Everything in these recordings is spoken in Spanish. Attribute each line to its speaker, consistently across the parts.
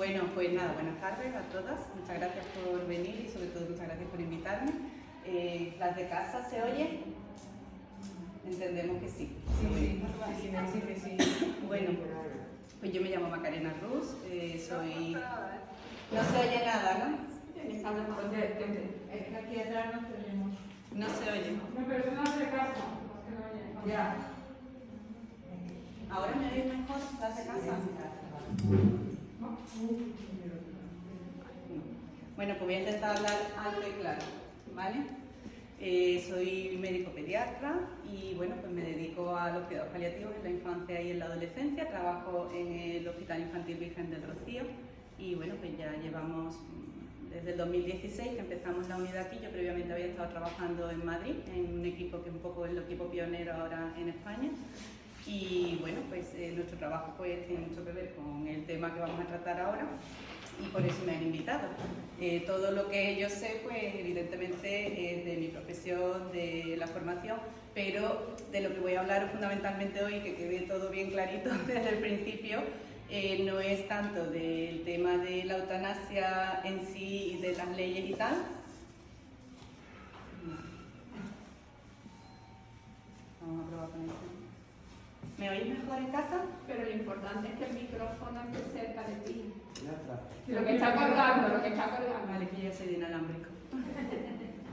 Speaker 1: Bueno, pues nada, buenas tardes a todas. Muchas gracias por venir y sobre todo muchas gracias por invitarme. ¿Las de casa se oyen? Entendemos que sí. Sí. Bueno, pues yo me llamo Macarena Rus, soy... No se oye nada, ¿no?
Speaker 2: Es que aquí atrás no tenemos.
Speaker 1: No se oye.
Speaker 2: No, pero son las de casa. Ya.
Speaker 1: ¿Ahora me oís mejor las de casa? Bueno, pues voy a intentar hablar alto y claro, ¿vale? Soy médico pediatra y bueno, pues me dedico a los cuidados paliativos en la infancia y en la adolescencia. Trabajo en el Hospital Infantil Virgen del Rocío y bueno, pues ya llevamos desde el 2016 que empezamos la unidad aquí. Yo previamente había estado trabajando en Madrid, en un equipo que es un poco el equipo pionero ahora en España. Y bueno, pues nuestro trabajo pues tiene mucho que ver con el tema que vamos a tratar ahora y por eso me han invitado. Todo lo que yo sé, pues evidentemente es de mi profesión, de la formación, pero de lo que voy a hablar fundamentalmente hoy, que quede todo bien clarito desde el principio, no es tanto del tema de la eutanasia en sí y de las leyes y tal. Vamos a probar con esto. ¿Me oís mejor en casa?
Speaker 3: Pero lo importante es que el micrófono esté cerca de ti.
Speaker 2: Lo que está colgando,
Speaker 1: Vale, que ya soy de inalámbrico.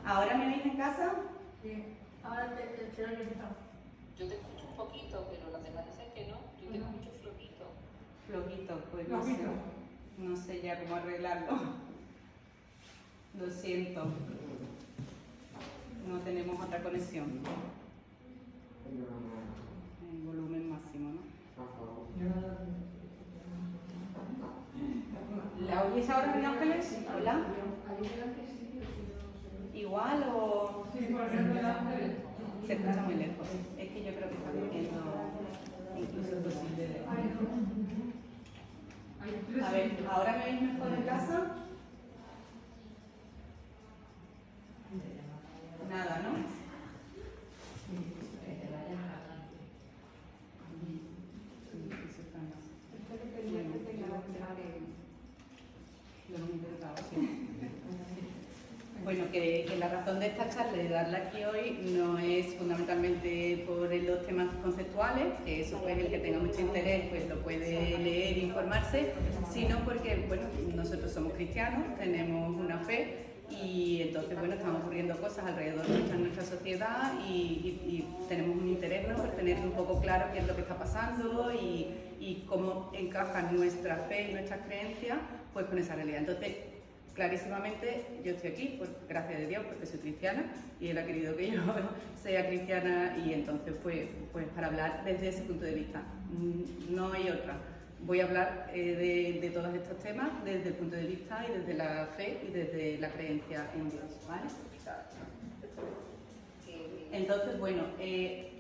Speaker 1: ¿Ahora me oís en casa?
Speaker 2: Sí. Ahora te oye mejor.
Speaker 4: Yo te escucho un poquito, pero las demás dicen que no. Yo te escucho flojito.
Speaker 1: Flojito, pues no sé. No sé ya cómo arreglarlo. Lo siento. No tenemos otra conexión. El volumen máximo, ¿no? ¿La oís ahora, María Ángeles? ¿Hola? ¿Igual o...?
Speaker 2: Sí, por ejemplo,
Speaker 1: Se escucha muy lejos. Es que yo creo que está viendo incluso el posible de... A ver, ¿ahora me oís mejor en casa? Nada, ¿no? Bueno, que la razón de esta charla y de darla aquí hoy no es fundamentalmente por los temas conceptuales, que eso pues el que tenga mucho interés pues lo puede leer e informarse, sino porque bueno, nosotros somos cristianos, tenemos una fe y entonces bueno, están ocurriendo cosas alrededor de nuestra sociedad y tenemos un interés, ¿no?, por tener un poco claro qué es lo que está pasando y cómo encajan nuestra fe y nuestras creencias pues con esa realidad. Entonces, clarísimamente yo estoy aquí, pues gracias de Dios, porque soy cristiana y Él ha querido que yo sea cristiana y entonces pues para hablar desde ese punto de vista, no hay otra. Voy a hablar de todos estos temas desde el punto de vista y desde la fe y desde la creencia en Dios, ¿vale? Entonces, bueno,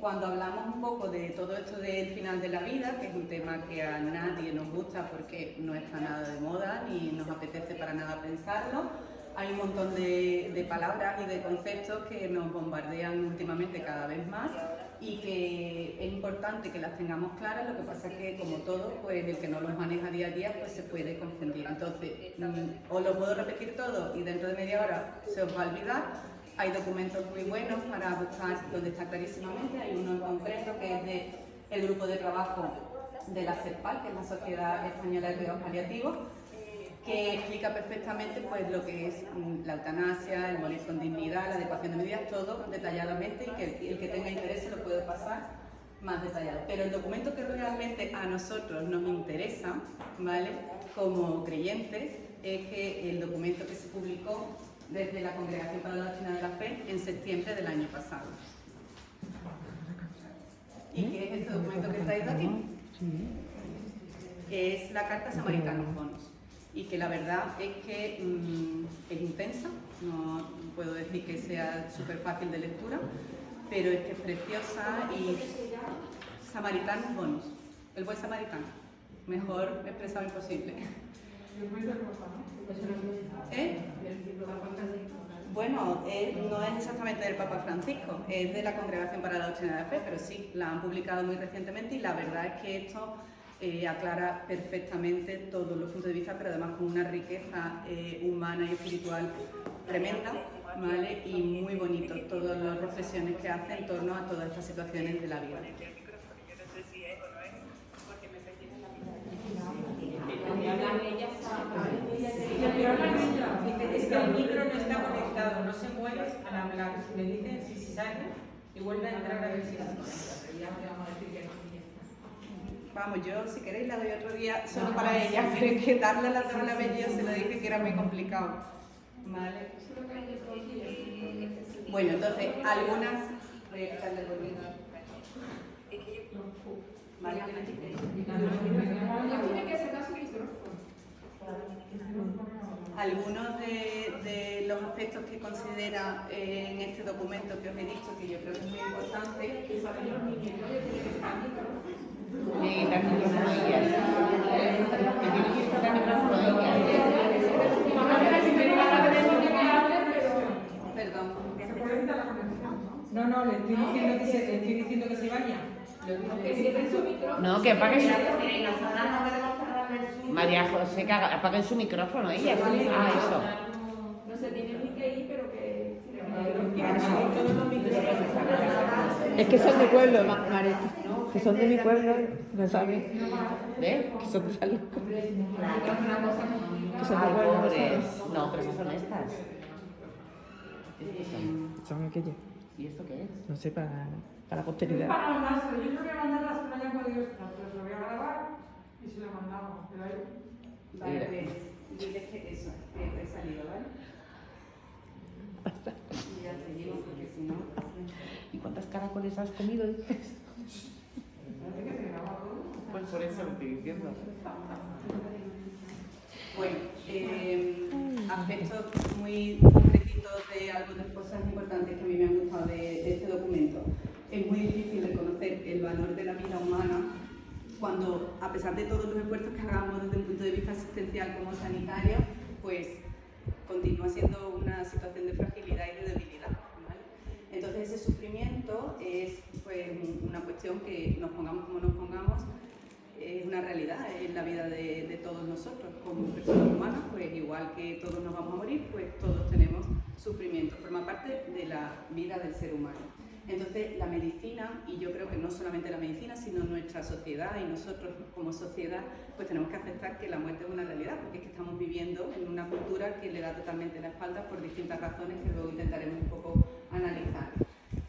Speaker 1: cuando hablamos un poco de todo esto del final de la vida, que es un tema que a nadie nos gusta porque no está nada de moda ni nos apetece para nada pensarlo, hay un montón de palabras y de conceptos que nos bombardean últimamente cada vez más y que es importante que las tengamos claras. Lo que pasa es que, como todo, pues el que no los maneja día a día pues se puede confundir. Entonces, os lo puedo repetir todo y dentro de media hora se os va a olvidar. Hay documentos muy buenos para buscar donde está clarísimamente. Hay uno en concreto que es del grupo de trabajo de la CEPAL, que es la Sociedad Española de Cuidados Paliativos, que explica perfectamente pues lo que es la eutanasia, el morir con dignidad, la adecuación de medidas, todo detalladamente, y que el que tenga interés se lo puede pasar más detallado. Pero el documento que realmente a nosotros nos interesa, ¿vale?, como creyentes, es que el documento que se publicó desde la Congregación para la Doctrina de la Fe en septiembre del año pasado. ¿Y qué es este documento que estáis aquí? Es la Carta Samaritanos Bonus, y que la verdad es que es intensa, no puedo decir que sea súper fácil de lectura, pero es que es preciosa. Y Samaritanos Bonus, el buen samaritano, mejor expresado imposible. Bueno, no es exactamente del Papa Francisco, es de la Congregación para la Doctrina de la Fe, pero sí, la han publicado muy recientemente y la verdad es que esto aclara perfectamente todos los puntos de vista, pero además con una riqueza humana y espiritual tremenda, ¿vale? Y muy bonito todas las reflexiones que hace en torno a todas estas situaciones de la vida.
Speaker 2: Es que el micro no está conectado, no se mueve al hablar. Si me dicen si sale y vuelve a entrar a ver si se conecta. Ya le vamos a decir que no.
Speaker 1: Vamos, yo si queréis la doy otro día solo para ella, pero es que darle a la tabla bella se lo dije que era muy complicado. ¿Vale? Bueno, entonces, algunas... Voy a quitarle el volumen. ¿Vale?
Speaker 3: Tiene que cerrar su micrófono.
Speaker 1: Algunos de los aspectos que considera en este documento que os he dicho, que yo creo que es muy importante, Perdón.
Speaker 2: No, le estoy diciendo que se vaya.
Speaker 3: Que cierren su micrófono.
Speaker 5: No, que apague su... María José, que apague su micrófono, ella. Ah, eso.
Speaker 3: No se tiene ni que ir, pero que...
Speaker 6: Es que son de pueblo, María. Que son de mi pueblo, no saben.
Speaker 5: ¿Ves?
Speaker 6: Que son de salud. Que son de
Speaker 5: Ay,
Speaker 6: pueblo, no
Speaker 5: pobres.
Speaker 6: saben.
Speaker 5: No, pero esas son estas. ¿Qué son?
Speaker 6: Son aquellas.
Speaker 5: ¿Y esto qué es?
Speaker 6: No sé, para la posteridad.
Speaker 7: Para mandárselo, yo creo que mandarlas que no hayan podido estar, pero se lo voy a grabar y se lo mandamos. Pero ahí...
Speaker 1: Vale, pues diles que eso, que he salido, ¿vale? Y ya seguimos porque si no...
Speaker 5: ¿Y cuántas caracoles has comido?
Speaker 7: Parece que se graba todo.
Speaker 5: Pues por eso lo estoy diciendo.
Speaker 1: Bueno, aspectos muy concretitos de algunas cosas importantes que a mí me han gustado de este documento. Es muy difícil reconocer el valor de la vida humana cuando, a pesar de todos los esfuerzos que hagamos desde un punto de vista asistencial como sanitario, pues continúa siendo una situación de fragilidad y de debilidad, ¿vale? Entonces ese sufrimiento es pues, una cuestión que nos pongamos como nos pongamos, es una realidad en la vida de todos nosotros. Como personas humanas, pues igual que todos nos vamos a morir, pues todos tenemos sufrimiento, forma parte de la vida del ser humano. Entonces la medicina, y yo creo que no solamente la medicina, sino nuestra sociedad y nosotros como sociedad, pues tenemos que aceptar que la muerte es una realidad, porque es que estamos viviendo en una cultura que le da totalmente la espalda por distintas razones que luego intentaremos un poco analizar.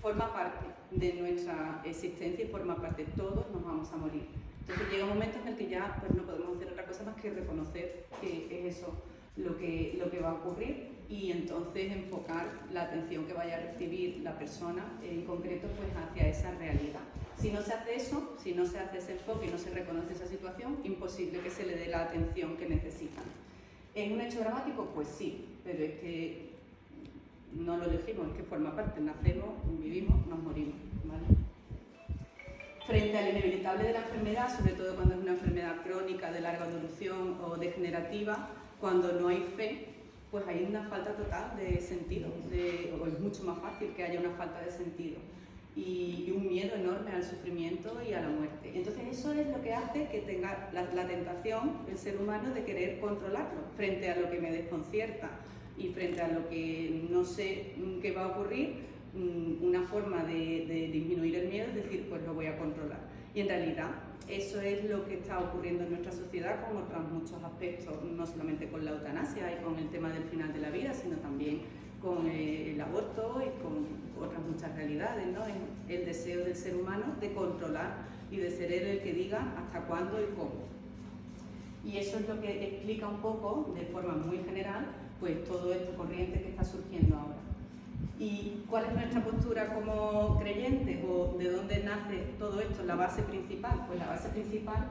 Speaker 1: Forma parte de nuestra existencia y forma parte, todos nos vamos a morir. Entonces llega un momento en el que ya pues, no podemos hacer otra cosa más que reconocer que es eso lo que va a ocurrir y entonces enfocar la atención que vaya a recibir la persona en concreto pues, hacia esa realidad. Si no se hace eso, si no se hace ese enfoque y no se reconoce esa situación, imposible que se le dé la atención que necesitan. ¿Es un hecho dramático? Pues sí, pero es que no lo elegimos, es que forma parte, nacemos, vivimos, nos morimos, ¿vale? Frente al inevitable de la enfermedad, sobre todo cuando es una enfermedad crónica de larga evolución o degenerativa, cuando no hay fe, pues hay una falta total de sentido, o es mucho más fácil que haya una falta de sentido y un miedo enorme al sufrimiento y a la muerte. Entonces eso es lo que hace que tenga la tentación, el ser humano, de querer controlarlo frente a lo que me desconcierta y frente a lo que no sé qué va a ocurrir. Una forma de disminuir el miedo es decir, pues lo voy a controlar. Y en realidad eso es lo que está ocurriendo en nuestra sociedad con otros muchos aspectos, no solamente con la eutanasia y con el tema del final de la vida, sino también con el aborto y con otras muchas realidades, ¿no? El deseo del ser humano de controlar y de ser él el que diga hasta cuándo y cómo. Y eso es lo que explica un poco, de forma muy general, pues todo esto corriente que está surgiendo ahora. ¿Y cuál es nuestra postura como creyentes o de dónde nace todo esto? La base principal. Pues la base principal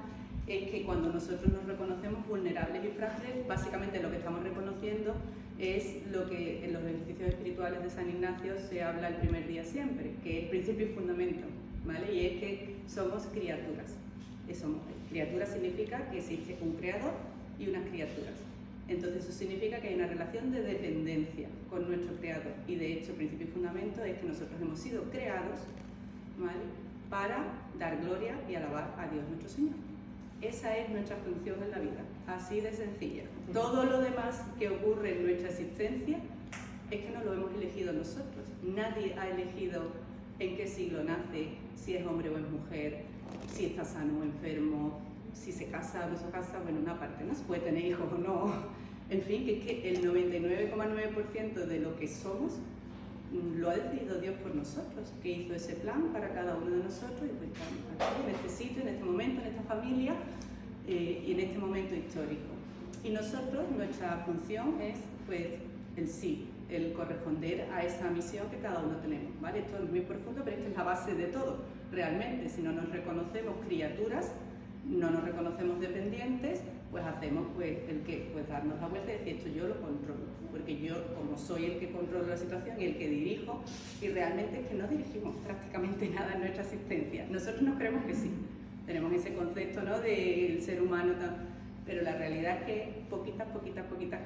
Speaker 1: es que cuando nosotros nos reconocemos vulnerables y frágiles, básicamente lo que estamos reconociendo es lo que en los ejercicios espirituales de San Ignacio se habla el primer día siempre, que es principio y fundamento, ¿vale? Y es que somos criaturas. Criatura significa que existe un creador y unas criaturas. Entonces eso significa que hay una relación de dependencia con nuestro creador y de hecho principio y fundamento es que nosotros hemos sido creados, ¿vale?, para dar gloria y alabar a Dios nuestro Señor. Esa es nuestra función en la vida, así de sencilla. Todo lo demás que ocurre en nuestra existencia es que no lo hemos elegido nosotros. Nadie ha elegido en qué siglo nace, si es hombre o es mujer, si está sano o enfermo, si se casa o no se casa, bueno, una parte, ¿no? Se puede tener hijos o no. En fin, que es que el 99,9% de lo que somos lo ha decidido Dios por nosotros, que hizo ese plan para cada uno de nosotros y pues estamos aquí, en este sitio, en este momento, en esta familia y en este momento histórico. Y nosotros, nuestra función es pues el sí, el corresponder a esa misión que cada uno tenemos, ¿vale? Esto es muy profundo, pero esta es la base de todo, realmente. Si no nos reconocemos criaturas, no nos reconocemos dependientes, pues hacemos pues el que pues darnos la vuelta y decir esto yo lo controlo, porque yo como soy el que controlo la situación y el que dirijo, y realmente es que no dirigimos prácticamente nada en nuestra existencia. Nosotros nos creemos que sí, tenemos ese concepto, ¿no?, del ser humano, pero la realidad es que poquitas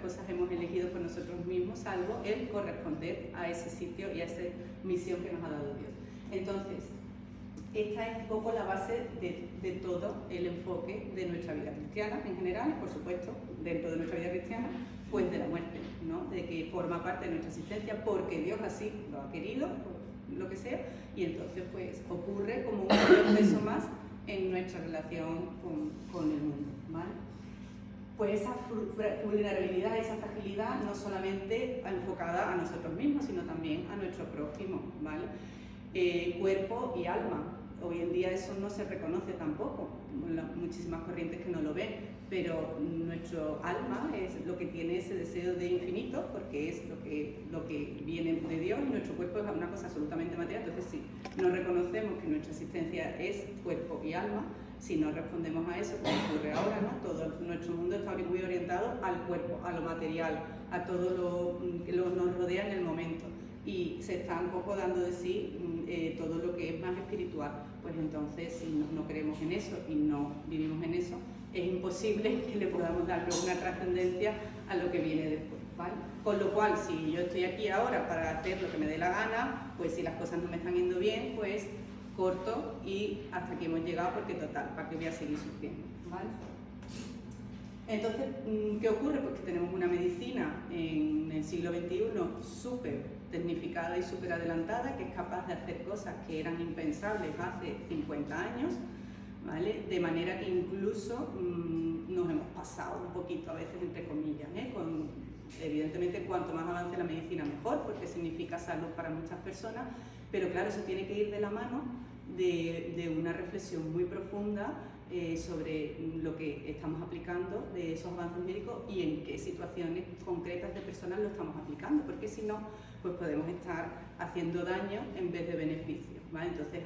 Speaker 1: cosas hemos elegido por nosotros mismos, salvo el corresponder a ese sitio y a esa misión que nos ha dado Dios. Entonces, esta es un poco la base de todo el enfoque de nuestra vida cristiana en general, y por supuesto, dentro de nuestra vida cristiana, pues de la muerte, ¿no? De que forma parte de nuestra existencia porque Dios así lo ha querido, por lo que sea, y entonces pues ocurre como un proceso más en nuestra relación con el mundo, ¿vale? Pues esa vulnerabilidad, esa fragilidad, no solamente enfocada a nosotros mismos, sino también a nuestro prójimo, ¿vale? Cuerpo y alma. Hoy en día eso no se reconoce tampoco, muchísimas corrientes que no lo ven, pero nuestro alma es lo que tiene ese deseo de infinito, porque es lo que viene de Dios, y nuestro cuerpo es una cosa absolutamente material. Entonces, si no reconocemos que nuestra existencia es cuerpo y alma, si no respondemos a eso, como ocurre ahora, ¿no? Todo nuestro mundo está muy orientado al cuerpo, a lo material, a todo lo que nos rodea en el momento, y se está un poco dando de sí todo lo que es más espiritual. Pues entonces, si no creemos en eso y no vivimos en eso, es imposible que le podamos dar una trascendencia a lo que viene después, ¿vale? Con lo cual, si yo estoy aquí ahora para hacer lo que me dé la gana, pues si las cosas no me están yendo bien, pues corto y hasta aquí hemos llegado, porque total, ¿para qué voy a seguir sufriendo? ¿Vale? Entonces, ¿qué ocurre? Pues que tenemos una medicina en el siglo XXI súper tecnificada y súper adelantada, que es capaz de hacer cosas que eran impensables hace 50 años, ¿vale? De manera que incluso nos hemos pasado un poquito, a veces entre comillas, ¿eh? Evidentemente, cuanto más avance la medicina mejor, porque significa salud para muchas personas, pero claro, eso tiene que ir de la mano de una reflexión muy profunda sobre lo que estamos aplicando de esos avances médicos y en qué situaciones concretas de personas lo estamos aplicando, porque si no, pues podemos estar haciendo daño en vez de beneficio, ¿vale? Entonces,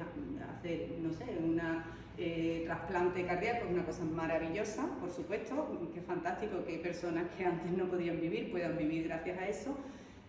Speaker 1: hacer, no sé, una trasplante cardíaco es una cosa maravillosa, por supuesto, que fantástico que personas que antes no podían vivir puedan vivir gracias a eso,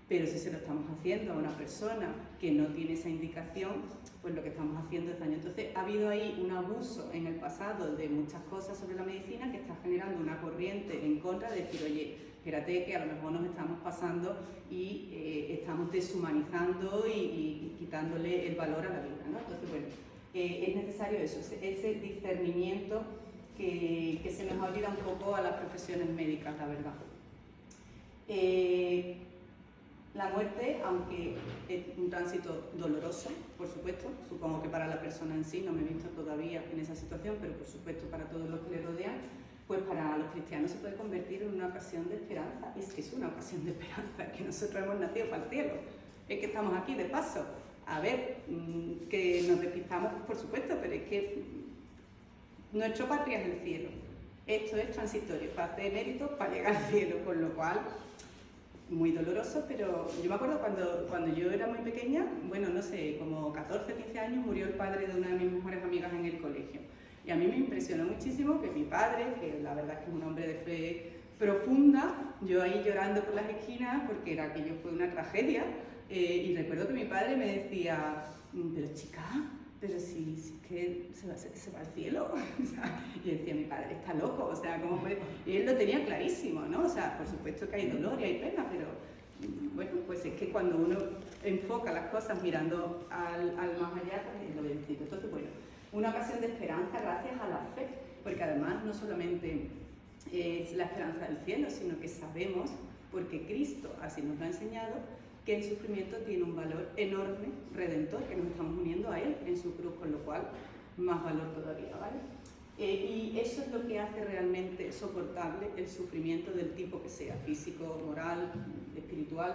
Speaker 1: pero si se lo estamos haciendo a una persona que no tiene esa indicación, pues lo que estamos haciendo es daño. Entonces, ha habido ahí un abuso en el pasado de muchas cosas sobre la medicina que está generando una corriente en contra de decir, oye, espérate que a lo mejor nos estamos pasando y estamos deshumanizando y quitándole el valor a la vida, ¿no? Entonces, bueno, es necesario eso, ese discernimiento que se nos olvida un poco a las profesiones médicas, la verdad. La muerte, aunque es un tránsito doloroso, por supuesto, supongo que para la persona en sí, no me he visto todavía en esa situación, pero por supuesto para todos los que le rodean, pues para los cristianos se puede convertir en una ocasión de esperanza. Es que es una ocasión de esperanza, es que nosotros hemos nacido para el cielo, es que estamos aquí de paso. A ver, que nos despistamos, por supuesto, pero es que nuestro patria es el cielo. Esto es transitorio, para hacer méritos para llegar al cielo, con lo cual muy doloroso, pero yo me acuerdo cuando yo era muy pequeña, bueno, no sé, como 14, 15 años, murió el padre de una de mis mejores amigas en el colegio. Y a mí me impresionó muchísimo que mi padre, que la verdad es que es un hombre de fe profunda, yo ahí llorando por las esquinas, porque aquello fue una tragedia, y recuerdo que mi padre me decía, pero chica, pero si es que se va al cielo. O sea, y decía, mi padre está loco, o sea, ¿cómo puede? Y él lo tenía clarísimo, ¿no? O sea, por supuesto que hay dolor y hay pena, pero bueno, pues es que cuando uno enfoca las cosas mirando al más allá, pues es lo vencido. Entonces, bueno, una ocasión de esperanza gracias a la fe. porque además no solamente es la esperanza del cielo, sino que sabemos, porque Cristo así nos lo ha enseñado, que el sufrimiento tiene un valor enorme, redentor, que nos estamos uniendo a Él en su cruz, con lo cual más valor todavía, ¿vale? Y eso es lo que hace realmente soportable el sufrimiento del tipo que sea, físico, moral, espiritual,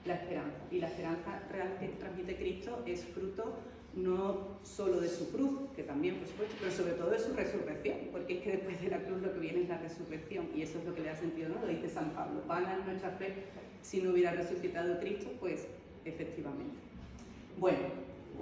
Speaker 1: la esperanza. Y la esperanza real que transmite Cristo es fruto no solo de su cruz, que también por supuesto, pero sobre todo de su resurrección, porque es que después de la cruz lo que viene es la resurrección, y eso es lo que le da sentido, ¿no? Lo dice San Pablo, vana es nuestra fe si no hubiera resucitado Cristo, pues efectivamente. Bueno,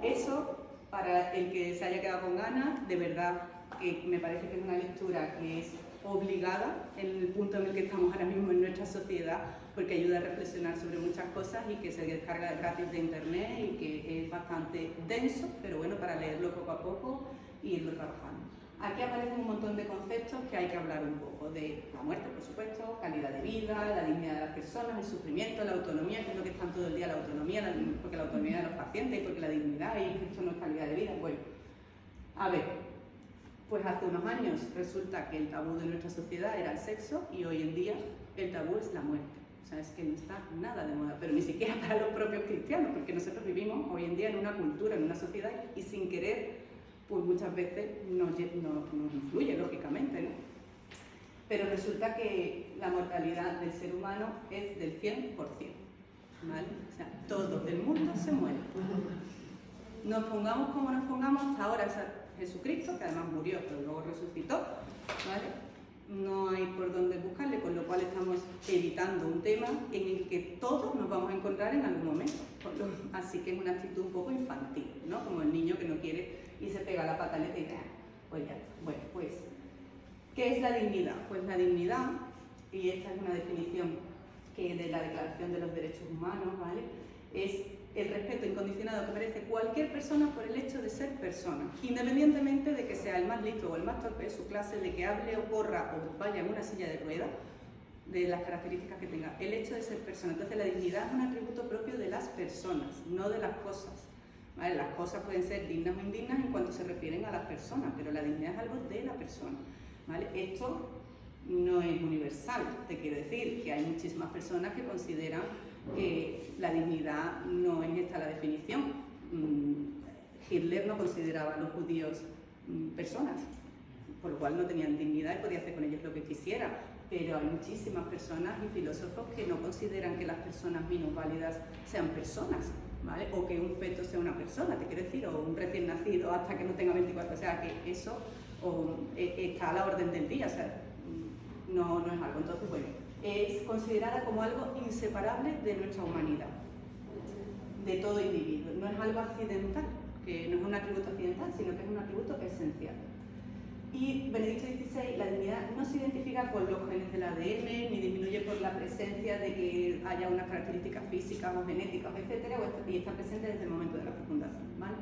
Speaker 1: eso para el que se haya quedado con ganas, de verdad que me parece que es una lectura que es obligada en el punto en el que estamos ahora mismo en nuestra sociedad, porque ayuda a reflexionar sobre muchas cosas y que se descarga gratis de internet y que es bastante denso, pero bueno, para leerlo poco a poco y irlo trabajando. Aquí aparecen un montón de conceptos que hay que hablar un poco, de la muerte, por supuesto, calidad de vida, la dignidad de las personas, el sufrimiento, la autonomía, que es lo que están todo el día, la autonomía, porque la autonomía de los pacientes y porque la dignidad y esto no es calidad de vida. Bueno, a ver, pues hace unos años resulta que el tabú de nuestra sociedad era el sexo y hoy en día el tabú es la muerte. O sea, es que no está nada de moda, pero ni siquiera para los propios cristianos, porque nosotros vivimos hoy en día en una cultura, en una sociedad, y sin querer, pues muchas veces nos influye, lógicamente, ¿no? Pero resulta que la mortalidad del ser humano es del 100%, ¿vale? O sea, todo el mundo se muere. Nos pongamos como nos pongamos, hasta ahora es Jesucristo, que además murió, pero luego resucitó, ¿vale? No hay por dónde buscarle, con lo cual estamos evitando un tema en el que todos nos vamos a encontrar en algún momento. Así que es una actitud un poco infantil, ¿no? Como el niño que no quiere y se pega la pataleta y dice, pues ya, bueno, pues, ¿qué es la dignidad? Pues la dignidad, y esta es una definición que de la Declaración de los Derechos Humanos, ¿vale? Es el respeto incondicionado que merece cualquier persona por el hecho de ser persona, independientemente de que sea el más listo o el más torpe de su clase, de que hable o corra o vaya en una silla de ruedas, de las características que tenga, el hecho de ser persona. Entonces la dignidad es un atributo propio de las personas, no de las cosas, ¿vale? Las cosas pueden ser dignas o indignas en cuanto se refieren a las personas, pero la dignidad es algo de la persona, ¿vale? Esto no es universal, te quiero decir que hay muchísimas personas que consideran que la dignidad no es esta la definición. Hitler no consideraba a los judíos personas, por lo cual no tenían dignidad y podía hacer con ellos lo que quisiera, pero hay muchísimas personas y filósofos que no consideran que las personas minusválidas sean personas, ¿vale? O que un feto sea una persona, te quiero decir, o un recién nacido hasta que no tenga 24, o sea, que eso está a la orden del día, o sea, no es algo. Entonces, bueno, es considerada como algo inseparable de nuestra humanidad, de todo individuo. No es algo accidental, que no es un atributo accidental, sino que es un atributo esencial. Y Benedicto XVI, la dignidad no se identifica con los genes del ADN, ni disminuye por la presencia de que haya unas características físicas o genéticas, etcétera, y está presente desde el momento de la fecundación, ¿vale?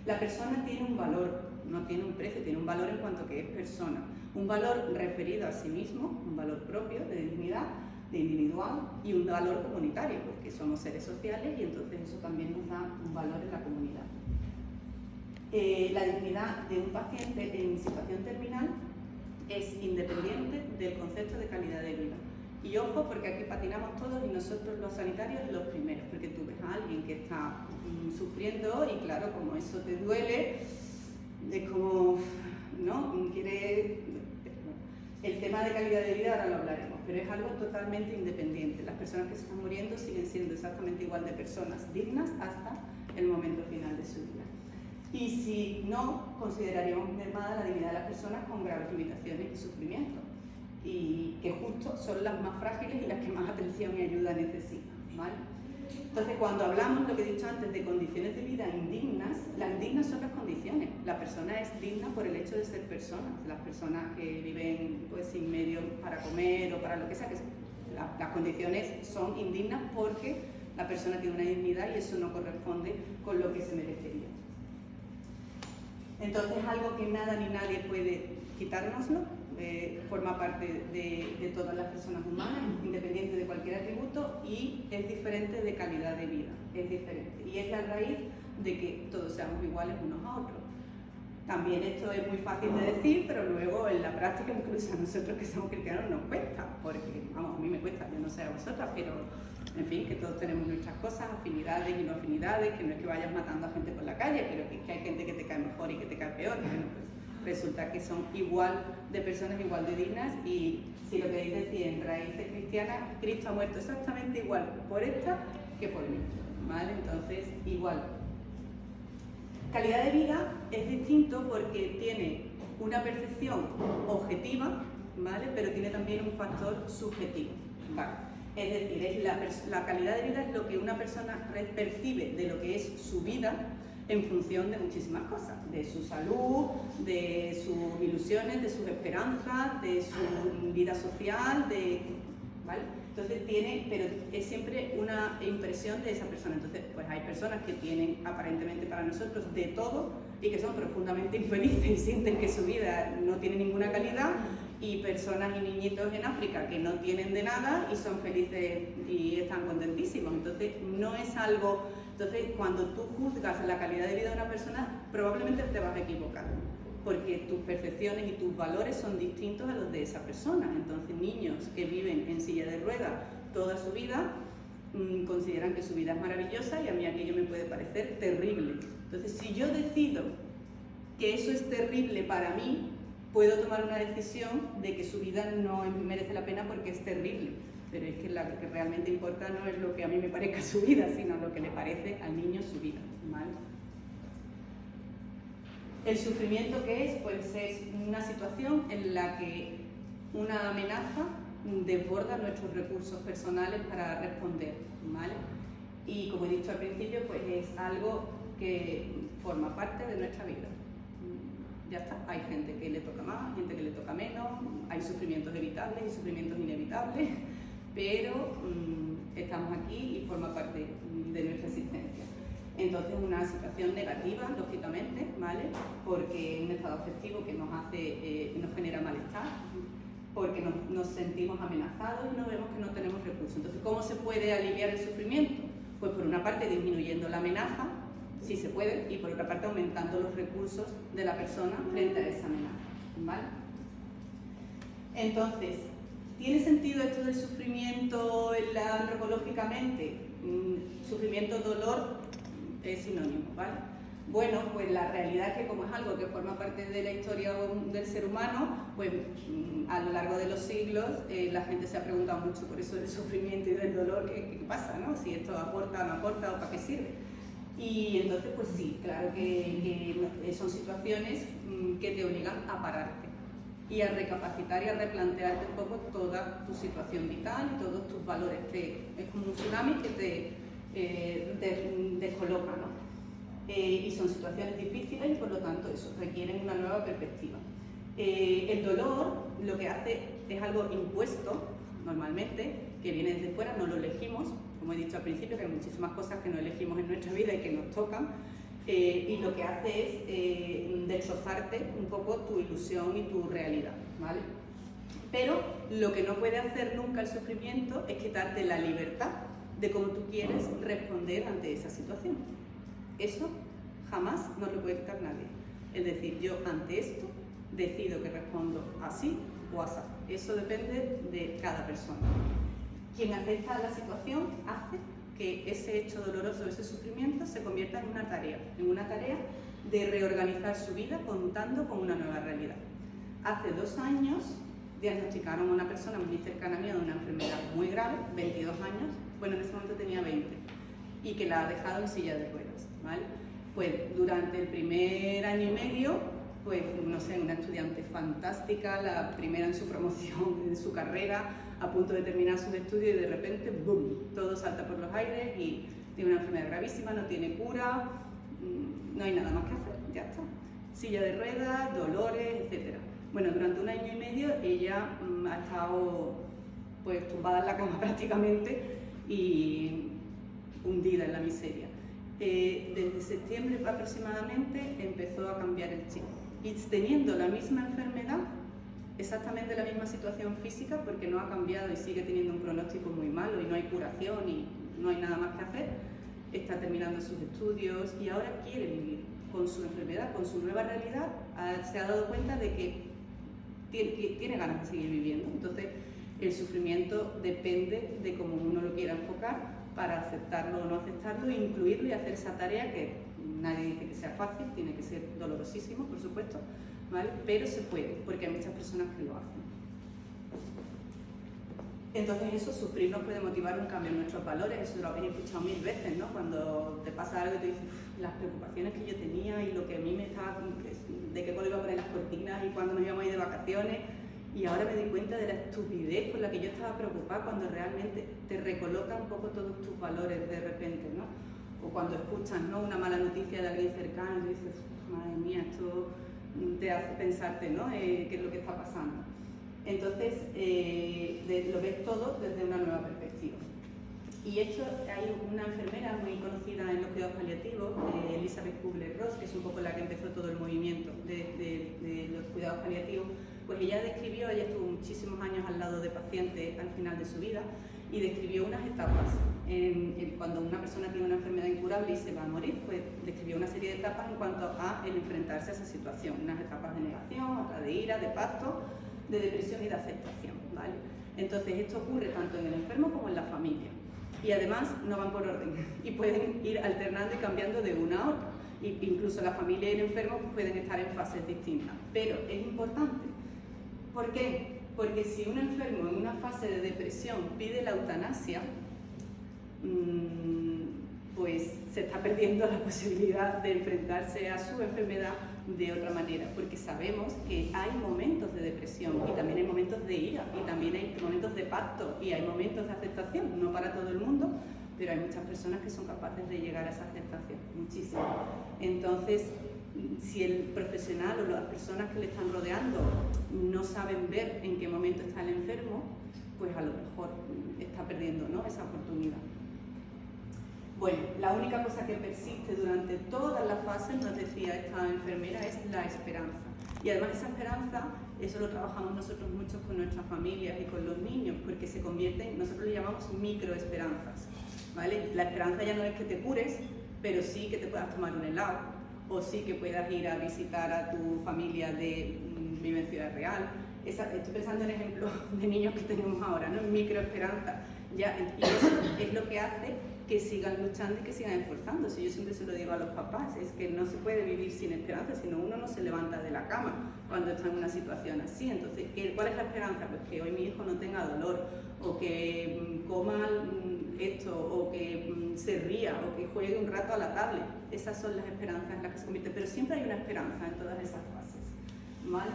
Speaker 1: La persona tiene un valor, no tiene un precio, tiene un valor en cuanto que es persona. Un valor referido a sí mismo, un valor propio de dignidad, de individual, y un valor comunitario, porque somos seres sociales y entonces eso también nos da un valor en la comunidad. La dignidad de un paciente en situación terminal es independiente del concepto de calidad de vida. Y ojo, porque aquí patinamos todos y nosotros los sanitarios los primeros, porque tú ves a alguien que está sufriendo y claro, como eso te duele, es como, ¿no? El tema de calidad de vida ahora lo hablaremos, pero es algo totalmente independiente. Las personas que se están muriendo siguen siendo exactamente igual de personas dignas hasta el momento final de su vida. Y si no, consideraríamos mermada la dignidad de las personas con graves limitaciones y sufrimiento, y que justo son las más frágiles y las que más atención y ayuda necesitan, ¿vale? Entonces, cuando hablamos, lo que he dicho antes, de condiciones de vida indignas, las indignas son las condiciones. La persona es digna por el hecho de ser persona. Las personas que viven pues, sin medios para comer o para lo que sea, las condiciones son indignas porque la persona tiene una dignidad y eso no corresponde con lo que se merecería. Entonces, algo que nada ni nadie puede quitárnoslo, forma parte de todas las personas humanas, independiente de cualquier atributo, y es diferente de calidad de vida, es diferente. Y es la raíz de que todos seamos iguales unos a otros. También esto es muy fácil de decir, pero luego en la práctica, incluso a nosotros que somos cristianos, nos cuesta, porque, vamos, a mí me cuesta, yo no sé a vosotras, pero, en fin, que todos tenemos nuestras cosas, afinidades y no afinidades, que no es que vayas matando a gente por la calle, pero que es que hay gente que te cae mejor y que te cae peor. Bueno, pues resulta que son igual de personas, igual de dignas, y si lo que dices, si en raíces cristianas, Cristo ha muerto exactamente igual por esta que por mí, ¿vale? Entonces, igual. Calidad de vida es distinto porque tiene una percepción objetiva, ¿vale? Pero tiene también un factor subjetivo, ¿vale? Es decir, la calidad de vida es lo que una persona percibe de lo que es su vida en función de muchísimas cosas, de su salud, de sus ilusiones, de sus esperanzas, de su vida social, ¿vale? Entonces pero es siempre una impresión de esa persona. Entonces, pues hay personas que tienen aparentemente para nosotros de todo y que son profundamente infelices y sienten que su vida no tiene ninguna calidad, y personas y niñitos en África que no tienen de nada y son felices y están contentísimos. Entonces, no es algo... Entonces, cuando tú juzgas la calidad de vida de una persona, probablemente te vas a equivocar, porque tus percepciones y tus valores son distintos a los de esa persona. Entonces, niños que viven en silla de ruedas toda su vida consideran que su vida es maravillosa, y a mí aquello me puede parecer terrible. Entonces, si yo decido que eso es terrible para mí, puedo tomar una decisión de que su vida no merece la pena porque es terrible. Pero es que lo que realmente importa no es lo que a mí me parezca su vida, sino lo que le parece al niño su vida, ¿vale? El sufrimiento que es, pues es una situación en la que una amenaza desborda nuestros recursos personales para responder, ¿vale? Y como he dicho al principio, pues es algo que forma parte de nuestra vida. Ya está, hay gente que le toca más, gente que le toca menos, hay sufrimientos evitables y sufrimientos inevitables, pero estamos aquí y forma parte de nuestra existencia. Entonces, una situación negativa, lógicamente, ¿vale? Porque es un estado afectivo que nos genera malestar, porque nos sentimos amenazados y nos vemos que no tenemos recursos. Entonces, ¿cómo se puede aliviar el sufrimiento? Pues por una parte disminuyendo la amenaza, si se puede, y por otra parte aumentando los recursos de la persona frente a esa amenaza, ¿vale? Entonces, ¿tiene sentido esto del sufrimiento antropológicamente? Sufrimiento, dolor es sinónimo, ¿vale? Bueno, pues la realidad es que como es algo que forma parte de la historia del ser humano, pues a lo largo de los siglos la gente se ha preguntado mucho por eso del sufrimiento y del dolor, ¿qué pasa, no? Si esto aporta o no aporta o para qué sirve. Y entonces, pues sí, claro que son situaciones que te obligan a pararte y a recapacitar y a replantearte un poco toda tu situación vital y todos tus valores. Es como un tsunami que te descoloca, ¿no? Y son situaciones difíciles y por lo tanto eso requieren una nueva perspectiva. El dolor lo que hace es algo impuesto normalmente, que viene desde fuera, no lo elegimos, como he dicho al principio, que hay muchísimas cosas que no elegimos en nuestra vida y que nos tocan, y lo que hace es destrozarte un poco tu ilusión y tu realidad, ¿vale? Pero lo que no puede hacer nunca el sufrimiento es quitarte la libertad de cómo tú quieres responder ante esa situación. Eso jamás nos lo puede quitar nadie. Es decir, yo ante esto decido que respondo así o así. Eso depende de cada persona. Quien acepta la situación hace que ese hecho doloroso, ese sufrimiento, se convierta en una tarea de reorganizar su vida contando con una nueva realidad. Hace 2 años diagnosticaron a una persona muy cercana a mí de una enfermedad muy grave, 22 años, bueno, en ese momento tenía 20, y que la ha dejado en silla de ruedas, ¿vale? Pues durante el primer año y medio, pues no sé, una estudiante fantástica, la primera en su promoción, en su carrera, a punto de terminar sus estudios y de repente, ¡boom!, todo salta por los aires y tiene una enfermedad gravísima, no tiene cura, no hay nada más que hacer, ya está. Silla de ruedas, dolores, etc. Bueno, durante 1 año y medio ella ha estado pues tumbada en la cama prácticamente y hundida en la miseria. Desde septiembre aproximadamente empezó a cambiar el chip y teniendo la misma enfermedad, exactamente la misma situación física, porque no ha cambiado y sigue teniendo un pronóstico muy malo y no hay curación y no hay nada más que hacer, está terminando sus estudios y ahora quiere vivir. con su enfermedad, con su nueva realidad, se ha dado cuenta de que tiene ganas de seguir viviendo. Entonces, el sufrimiento depende de cómo uno lo quiera enfocar para aceptarlo o no aceptarlo, incluirlo y hacer esa tarea que nadie dice que sea fácil, tiene que ser dolorosísimo, por supuesto, ¿vale? Pero se puede, porque hay muchas personas que lo hacen. Entonces eso, sufrir nos puede motivar un cambio en nuestros valores, eso lo habéis escuchado 1000 veces, ¿no? Cuando te pasa algo y te dices, las preocupaciones que yo tenía y lo que a mí me estaba, de qué color iba a poner las cortinas y cuándo nos íbamos a ir de vacaciones, y ahora me doy cuenta de la estupidez con la que yo estaba preocupada, cuando realmente te recoloca un poco todos tus valores de repente, ¿no? O cuando escuchas, ¿no?, una mala noticia de alguien cercano y dices, madre mía, esto te hace pensarte, ¿no?, qué es lo que está pasando. Entonces, lo ves todo desde una nueva perspectiva. Y hecho, hay una enfermera muy conocida en los cuidados paliativos, Elizabeth Kubler-Ross, que es un poco la que empezó todo el movimiento de los cuidados paliativos. Pues ella estuvo muchísimos años al lado de pacientes al final de su vida y describió unas etapas. Cuando una persona tiene una enfermedad incurable y se va a morir, pues describió una serie de etapas en cuanto a el enfrentarse a esa situación. Unas etapas de negación, otras de ira, de pacto, de depresión y de aceptación, ¿vale? Entonces esto ocurre tanto en el enfermo como en la familia. Y además no van por orden y pueden ir alternando y cambiando de una a otra. Incluso la familia y el enfermo pueden estar en fases distintas. Pero es importante. ¿Por qué? Porque si un enfermo en una fase de depresión pide la eutanasia, pues se está perdiendo la posibilidad de enfrentarse a su enfermedad de otra manera, porque sabemos que hay momentos de depresión y también hay momentos de ira y también hay momentos de pacto y hay momentos de aceptación, no para todo el mundo, pero hay muchas personas que son capaces de llegar a esa aceptación, muchísimo. Entonces, si el profesional o las personas que le están rodeando no saben ver en qué momento está el enfermo, pues a lo mejor está perdiendo, ¿no?, esa oportunidad. Bueno, la única cosa que persiste durante todas las fases, nos decía esta enfermera, es la esperanza. Y además esa esperanza, eso lo trabajamos nosotros mucho con nuestras familias y con los niños, porque se convierte en, nosotros le llamamos microesperanzas, ¿vale? La esperanza ya no es que te cures, pero sí que te puedas tomar un helado, o sí que puedas ir a visitar a tu familia de vive en Ciudad Real. Estoy pensando en ejemplos de niños que tenemos ahora, ¿no? Microesperanza. Y eso es lo que hace que sigan luchando y que sigan esforzándose. Yo siempre se lo digo a los papás, es que no se puede vivir sin esperanza, sino uno no se levanta de la cama cuando está en una situación así. Entonces, ¿cuál es la esperanza? Pues que hoy mi hijo no tenga dolor, o que coma esto, o que se ría, o que juegue un rato a la tablet. Esas son las esperanzas en las que se convierte, pero siempre hay una esperanza en todas esas fases, ¿vale?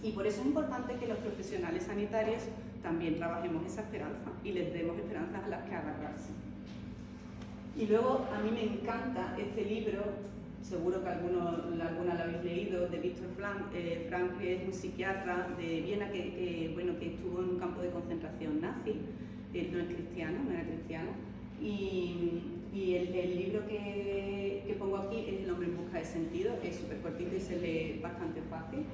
Speaker 1: Y por eso es importante que los profesionales sanitarios también trabajemos esa esperanza y les demos esperanzas a las que agarrarse. Y luego a mí me encanta este libro, seguro que alguna lo habéis leído, de Viktor Frankl, que es un psiquiatra de Viena que estuvo en un campo de concentración nazi. Él no es cristiano, no era cristiano. Y el libro que pongo aquí es El hombre en busca de sentido, es súper cortito y se lee bastante fácil.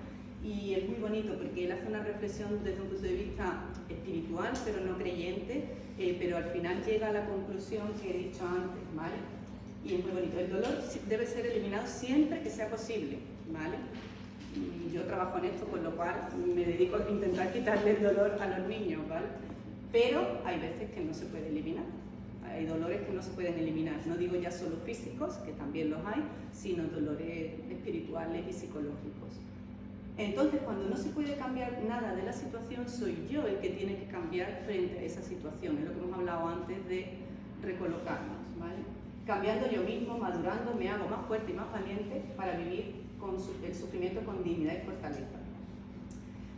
Speaker 1: Y es muy bonito porque él hace una reflexión desde un punto de vista espiritual, pero no creyente, pero al final llega a la conclusión que he dicho antes, ¿vale? Y es muy bonito. El dolor debe ser eliminado siempre que sea posible, ¿vale? Y yo trabajo en esto, con lo cual me dedico a intentar quitarle el dolor a los niños, ¿vale? Pero hay veces que no se puede eliminar. Hay dolores que no se pueden eliminar. No digo ya solo físicos, que también los hay, sino dolores espirituales y psicológicos. Entonces, cuando no se puede cambiar nada de la situación, soy yo el que tiene que cambiar frente a esa situación. Es lo que hemos hablado antes de recolocarnos, ¿vale? Cambiando yo mismo, madurando, me hago más fuerte y más valiente para vivir con el sufrimiento con dignidad y fortaleza.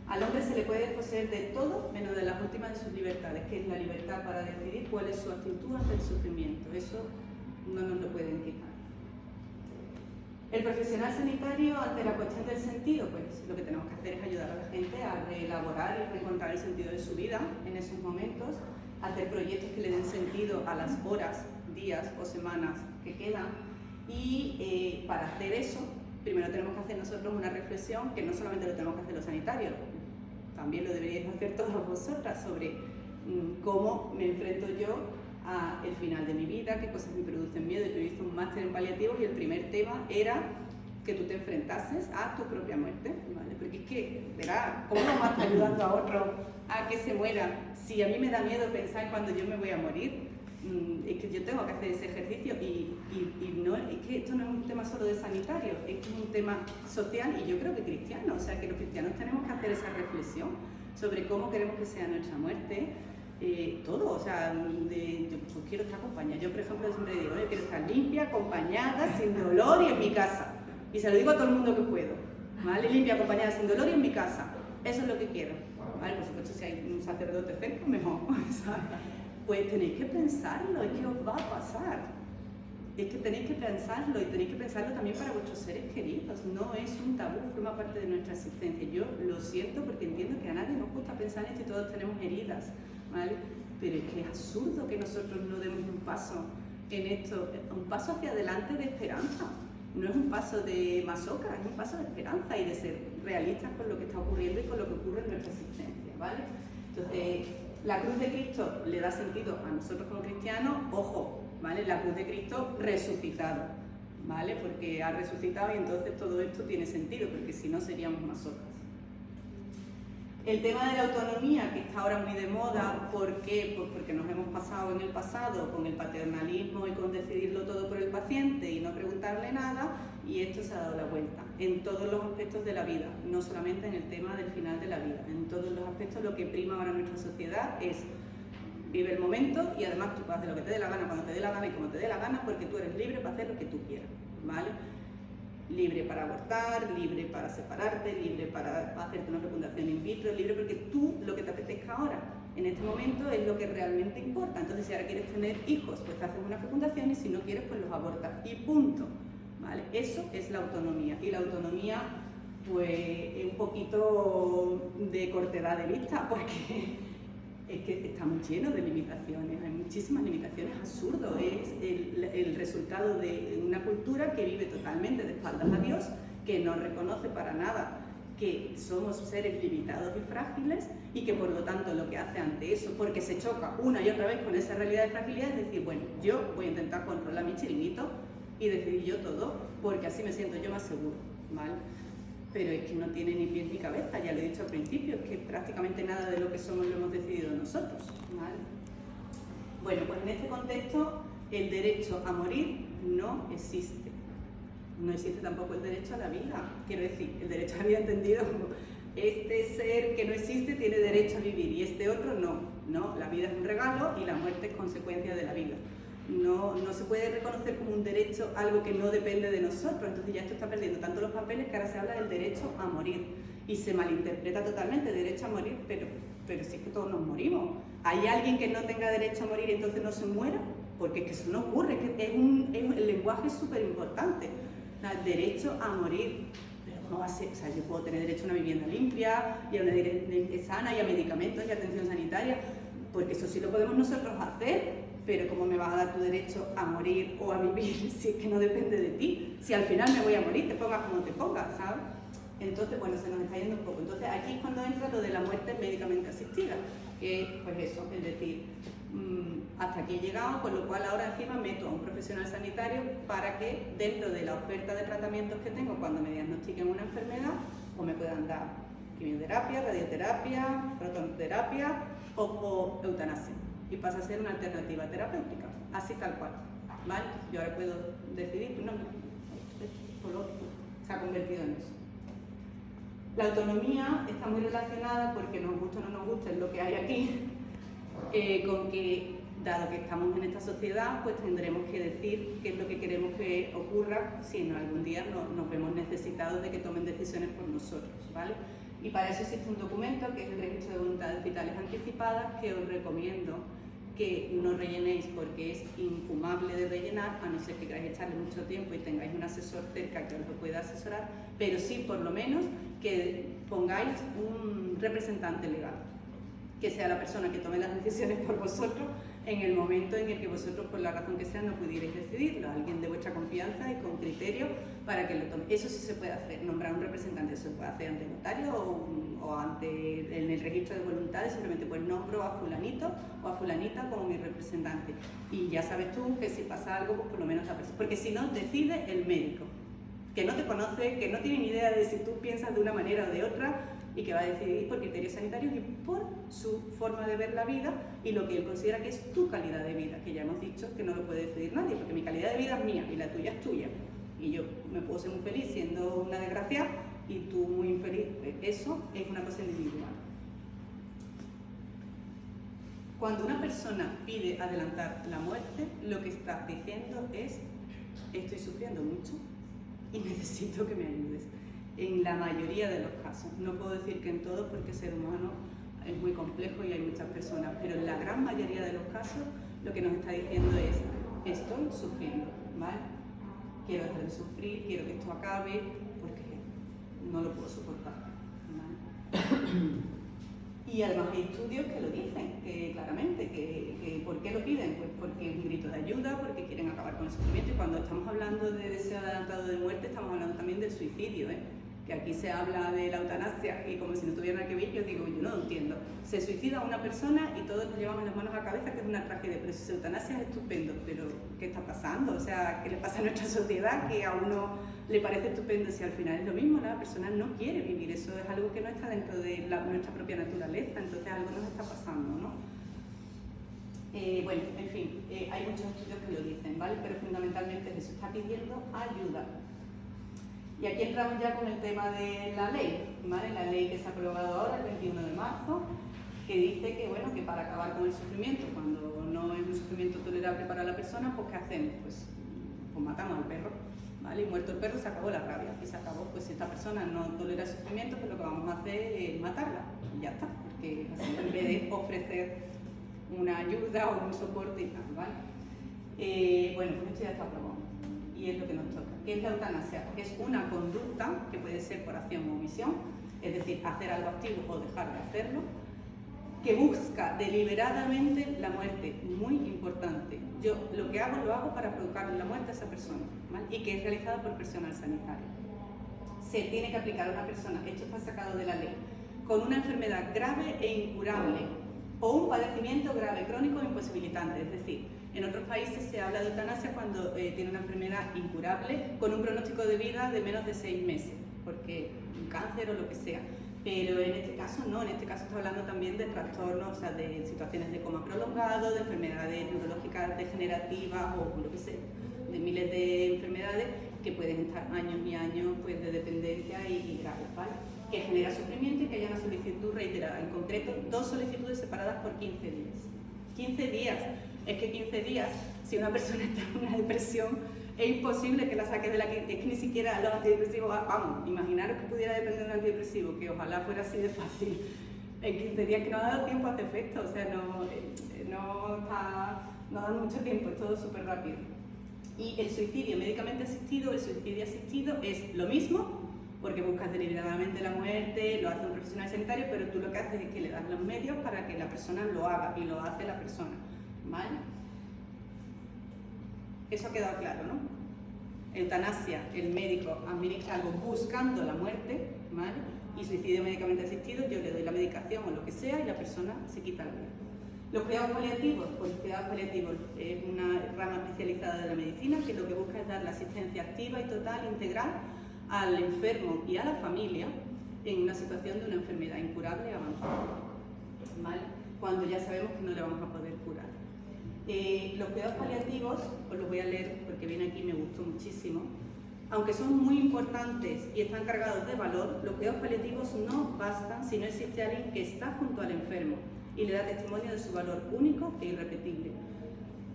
Speaker 1: Al hombre se le puede poseer de todo, menos de las últimas de sus libertades, que es la libertad para decidir cuál es su actitud ante el sufrimiento. Eso no nos lo pueden quitar. El profesional sanitario, ante la cuestión del sentido, pues lo que tenemos que hacer es ayudar a la gente a reelaborar y reencontrar el sentido de su vida en esos momentos, hacer proyectos que le den sentido a las horas, días o semanas que quedan. Y para hacer eso, primero tenemos que hacer nosotros una reflexión, que no solamente lo tenemos que hacer los sanitarios, también lo deberíais hacer todas vosotras, sobre cómo me enfrento yo el final de mi vida, qué cosas me producen miedo. Yo hice un máster en paliativos y el primer tema era que tú te enfrentases a tu propia muerte, ¿vale? Porque es que, verá, ¿cómo vamos a estar ayudando a otro a que se muera? Si a mí me da miedo pensar cuando yo me voy a morir, es que yo tengo que hacer ese ejercicio y no, es que esto no es un tema solo de sanitario, es que es un tema social y yo creo que cristiano, o sea que los cristianos tenemos que hacer esa reflexión sobre cómo queremos que sea nuestra muerte, todo, o sea, yo pues quiero estar acompañada. Yo, por ejemplo, siempre digo, yo quiero estar limpia, acompañada, sin dolor y en mi casa. Y se lo digo a todo el mundo que puedo, ¿vale? Limpia, acompañada, sin dolor y en mi casa. Eso es lo que quiero, ¿vale? Por supuesto, si hay un sacerdote cerca, mejor, ¿sabes? Pues tenéis que pensarlo, es que os va a pasar. Es que tenéis que pensarlo y tenéis que pensarlo también para vuestros seres queridos. No es un tabú, forma parte de nuestra existencia. Yo lo siento porque entiendo que a nadie nos gusta pensar en esto y todos tenemos heridas, ¿vale? Pero es que es absurdo que nosotros no demos un paso en esto, un paso hacia adelante de esperanza. No es un paso de masoca, es un paso de esperanza y de ser realistas con lo que está ocurriendo y con lo que ocurre en nuestra existencia, ¿vale? Entonces, la cruz de Cristo le da sentido a nosotros como cristianos, ojo, ¿vale? La cruz de Cristo resucitado, ¿vale? Porque ha resucitado y entonces todo esto tiene sentido, porque si no seríamos masocas. El tema de la autonomía, que está ahora muy de moda, ¿por qué? Pues porque nos hemos pasado en el pasado con el paternalismo y con decidirlo todo por el paciente y no preguntarle nada, y esto se ha dado la vuelta en todos los aspectos de la vida, no solamente en el tema del final de la vida. En todos los aspectos lo que prima ahora en nuestra sociedad es vive el momento y además tú puedes hacer lo que te dé la gana, cuando te dé la gana y como te dé la gana, porque tú eres libre para hacer lo que tú quieras, ¿vale? Libre para abortar, libre para separarte, libre para hacerte una fecundación in vitro, libre porque tú lo que te apetezca ahora, en este momento, es lo que realmente importa. Entonces, si ahora quieres tener hijos, pues te haces una fecundación y si no quieres, pues los abortas y punto, ¿vale? Eso es la autonomía y la autonomía, pues, es un poquito de cortedad de vista porque es que estamos llenos de limitaciones, hay muchísimas limitaciones, absurdo, es el resultado de una cultura que vive totalmente de espaldas a Dios, que no reconoce para nada que somos seres limitados y frágiles y que por lo tanto lo que hace ante eso, porque se choca una y otra vez con esa realidad de fragilidad, es decir, bueno, yo voy a intentar controlar mi chiringuito y decidir yo todo, porque así me siento yo más seguro, ¿vale? Pero es que no tiene ni pies ni cabeza, ya lo he dicho al principio, es que prácticamente nada de lo que somos lo hemos decidido nosotros, ¿vale? Bueno, pues en este contexto el derecho a morir no existe. No existe tampoco el derecho a la vida. Quiero decir, el derecho a la vida entendido como este ser que no existe tiene derecho a vivir y este otro no. No, la vida es un regalo y la muerte es consecuencia de la vida. No se puede reconocer como un derecho algo que no depende de nosotros, entonces ya esto está perdiendo tanto los papeles que ahora se habla del derecho a morir y se malinterpreta totalmente el derecho a morir, pero sí que todos nos morimos. ¿Hay alguien que no tenga derecho a morir y entonces no se muera? Porque es que eso no ocurre, es que el lenguaje es súper importante. Derecho a morir, pero ¿cómo va a ser? O sea, yo puedo tener derecho a una vivienda limpia y a una vivienda sana y a medicamentos y a atención sanitaria, porque eso sí lo podemos nosotros hacer. Pero ¿cómo me vas a dar tu derecho a morir o a vivir si es que no depende de ti? Si al final me voy a morir, te pongas como te pongas, ¿sabes? Entonces, bueno, se nos está yendo un poco. Entonces, aquí es cuando entra lo de la muerte médicamente asistida, que es, pues eso, es decir, hasta aquí he llegado, con lo cual ahora encima meto a un profesional sanitario para que dentro de la oferta de tratamientos que tengo cuando me diagnostiquen una enfermedad, o me puedan dar quimioterapia, radioterapia, prototerapia o eutanasia. Y pasa a ser una alternativa terapéutica, así tal cual, ¿vale? Yo ahora puedo decidir, no, se ha convertido en eso. La autonomía está muy relacionada, porque nos gusta o no nos gusta, es lo que hay aquí, con que, dado que estamos en esta sociedad, pues tendremos que decir qué es lo que queremos que ocurra si en algún día nos vemos necesitados de que tomen decisiones por nosotros, ¿vale? Y para eso existe un documento que es el Registro de Voluntades Vitales Anticipadas, que os recomiendo que no rellenéis porque es infumable de rellenar, a no ser que queráis echarle mucho tiempo y tengáis un asesor cerca que os lo pueda asesorar, pero sí por lo menos que pongáis un representante legal, que sea la persona que tome las decisiones por vosotros en el momento en el que vosotros, por la razón que sea, no pudierais decidirlo. Alguien de vuestra confianza y con criterio para que lo tome. Eso sí se puede hacer, nombrar un representante, eso se puede hacer ante notario o en el registro de voluntades, simplemente pues nombro a fulanito o a fulanita como mi representante. Y ya sabes tú que si pasa algo, pues por lo menos la persona, porque si no, decide el médico, que no te conoce, que no tiene ni idea de si tú piensas de una manera o de otra, y que va a decidir por criterios sanitarios y por su forma de ver la vida y lo que él considera que es tu calidad de vida, que ya hemos dicho que no lo puede decidir nadie, porque mi calidad de vida es mía y la tuya es tuya. Y yo me puedo ser muy feliz siendo una desgraciada y tú muy infeliz. Eso es una cosa individual. Cuando una persona pide adelantar la muerte, lo que está diciendo es: estoy sufriendo mucho y necesito que me ayudes. En la mayoría de los casos, no puedo decir que en todos porque el ser humano es muy complejo y hay muchas personas, pero en la gran mayoría de los casos lo que nos está diciendo es: estoy sufriendo, ¿vale? Quiero dejar de sufrir, quiero que esto acabe porque no lo puedo soportar, ¿vale? Y además hay estudios que lo dicen, que claramente, que ¿por qué lo piden? Pues porque es un grito de ayuda, porque quieren acabar con el sufrimiento, y cuando estamos hablando de deseo adelantado de muerte estamos hablando también del suicidio, que aquí se habla de la eutanasia y como si no tuviera nada que ver. Yo digo, yo no lo entiendo. Se suicida una persona y todos nos llevamos las manos a la cabeza, que es una tragedia, pero si se eutanasia es estupendo. Pero ¿qué está pasando? O sea, ¿qué le pasa a nuestra sociedad que a uno le parece estupendo si al final es lo mismo? La persona no quiere vivir, eso es algo que no está dentro de nuestra propia naturaleza, entonces algo nos está pasando, ¿no? Bueno, en fin, hay muchos estudios que lo dicen, ¿vale? Pero fundamentalmente eso está pidiendo ayuda. Y aquí entramos ya con el tema de la ley, ¿vale? La ley que se ha aprobado ahora, el 21 de marzo, que dice que, bueno, que para acabar con el sufrimiento, cuando no es un sufrimiento tolerable para la persona, pues ¿qué hacemos? Pues matamos al perro, ¿vale? Y muerto el perro se acabó la rabia, y se acabó. Pues si esta persona no tolera el sufrimiento, pues lo que vamos a hacer es matarla, y ya está, porque así en vez de ofrecer una ayuda o un soporte y tal, ¿vale? Bueno, pues esto ya está aprobado. Y es lo que nos toca. ¿Qué es la eutanasia? Es una conducta que puede ser por acción o omisión, es decir, hacer algo activo o dejar de hacerlo, que busca deliberadamente la muerte. Muy importante. Yo lo que hago, lo hago para provocar la muerte a esa persona, ¿vale? Y que es realizada por personal sanitario. Se tiene que aplicar a una persona, esto está sacado de la ley, con una enfermedad grave e incurable o un padecimiento grave, crónico e imposibilitante, es decir, en otros países se habla de eutanasia cuando tiene una enfermedad incurable con un pronóstico de vida de menos de 6 meses, porque un cáncer o lo que sea. Pero en este caso no, en este caso está hablando también de trastornos, o sea, de situaciones de coma prolongado, de enfermedades neurológicas degenerativas o lo que sea, de miles de enfermedades que pueden estar años y años pues, de dependencia y graves, ¿vale? Que genera sufrimiento y que haya una solicitud reiterada. En concreto, 2 solicitudes separadas por 15 días. 15 días. Es que 15 días, si una persona está en una depresión, es imposible que la saques de la que... Es que ni siquiera los antidepresivos... Vamos, imaginaros que pudiera depender de un antidepresivo, que ojalá fuera así de fácil. En 15 días que no ha dado tiempo hace efecto, o sea, no da mucho tiempo, es todo súper rápido. Y el suicidio médicamente asistido, el suicidio asistido es lo mismo, porque buscas deliberadamente la muerte, lo hace un profesional sanitario, pero tú lo que haces es que le das los medios para que la persona lo haga, y lo hace la persona, ¿vale? Eso ha quedado claro, ¿no? Eutanasia, el médico administra algo buscando la muerte, ¿vale? Y suicidio médicamente asistido, yo le doy la medicación o lo que sea y la persona se quita la vida. Los cuidados paliativos, pues los cuidados paliativos es una rama especializada de la medicina que lo que busca es dar la asistencia activa y total, integral, al enfermo y a la familia en una situación de una enfermedad incurable avanzada, ¿vale? Cuando ya sabemos que no le vamos a poder curar. Los cuidados paliativos, os los voy a leer porque viene aquí y me gustó muchísimo. Aunque son muy importantes y están cargados de valor, los cuidados paliativos no bastan si no existe alguien que está junto al enfermo y le da testimonio de su valor único e irrepetible.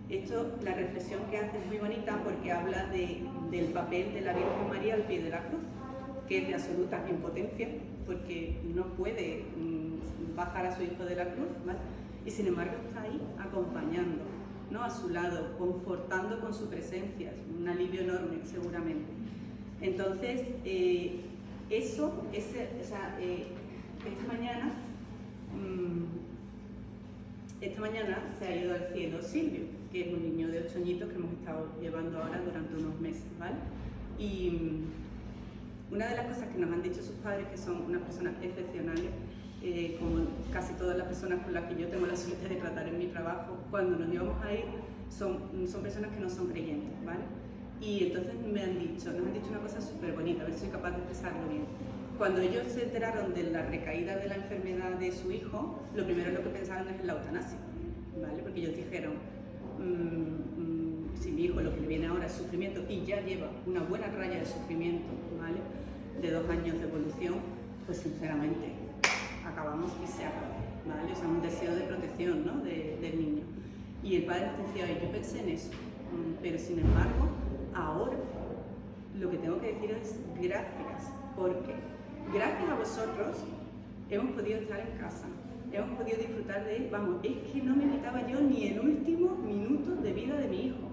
Speaker 1: Esto, la reflexión que hace es muy bonita porque habla del papel de la Virgen María al pie de la cruz, que es de absoluta impotencia porque no puede bajar a su hijo de la cruz, ¿vale? Y sin embargo está ahí acompañando, ¿no? A su lado, confortando con su presencia, es un alivio enorme seguramente. Entonces, esta mañana esta mañana se ha ido al cielo Silvio, que es un niño de 8 añitos que hemos estado llevando ahora durante unos meses, ¿vale? Y una de las cosas que nos han dicho sus padres, que son unas personas excepcionales, como casi todas las personas con las que yo tengo la suerte de tratar en mi trabajo, cuando nos íbamos a ir, son personas que no son creyentes, ¿vale? Y entonces nos han dicho una cosa súper bonita, a ver si soy capaz de expresarlo bien. Cuando ellos se enteraron de la recaída de la enfermedad de su hijo, lo primero en lo que pensaron es en la eutanasia, ¿vale? Porque ellos dijeron, si mi hijo lo que le viene ahora es sufrimiento y ya lleva una buena raya de sufrimiento, ¿vale? De 2 años de evolución, pues sinceramente acabamos y se acabó, ¿vale? O sea, un deseo de protección, ¿no? del niño. Y el padre decía, yo pensé en eso, pero sin embargo, ahora lo que tengo que decir es gracias, porque gracias a vosotros hemos podido estar en casa, hemos podido disfrutar de él. Vamos, es que no me quitaba yo ni el último minuto de vida de mi hijo,